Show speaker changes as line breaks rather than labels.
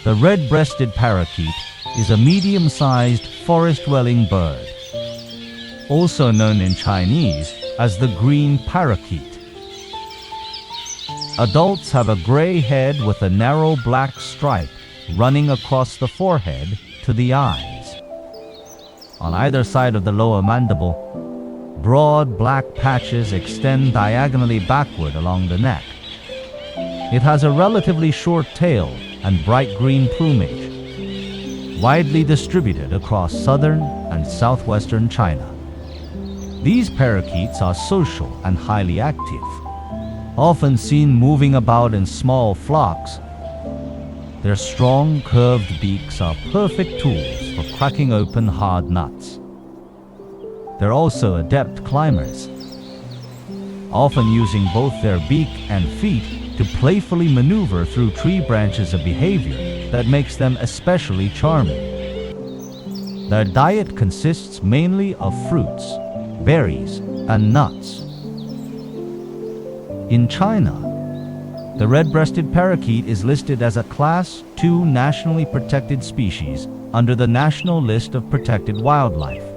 The red-breasted parakeet is a medium-sized forest-dwelling bird, also known in Chinese as the green parakeet. Adults have a gray head with a narrow black stripe running across the forehead to the eyes. On either side of the lower mandible, broad black patches extend diagonally backward along the neck. It has a relatively short tail and bright green plumage, widely distributed across southern and southwestern China. These parakeets are social and highly active, often seen moving about in small flocks. Their strong, curved beaks are perfect tools for cracking open hard nuts. They're also adept climbers, often using both their beak and feet to playfully maneuver through tree branches, a behavior that makes them especially charming. Their diet consists mainly of fruits, berries, and nuts. In China, the red-breasted parakeet is listed as a Class II nationally protected species under the National List of Protected Wildlife.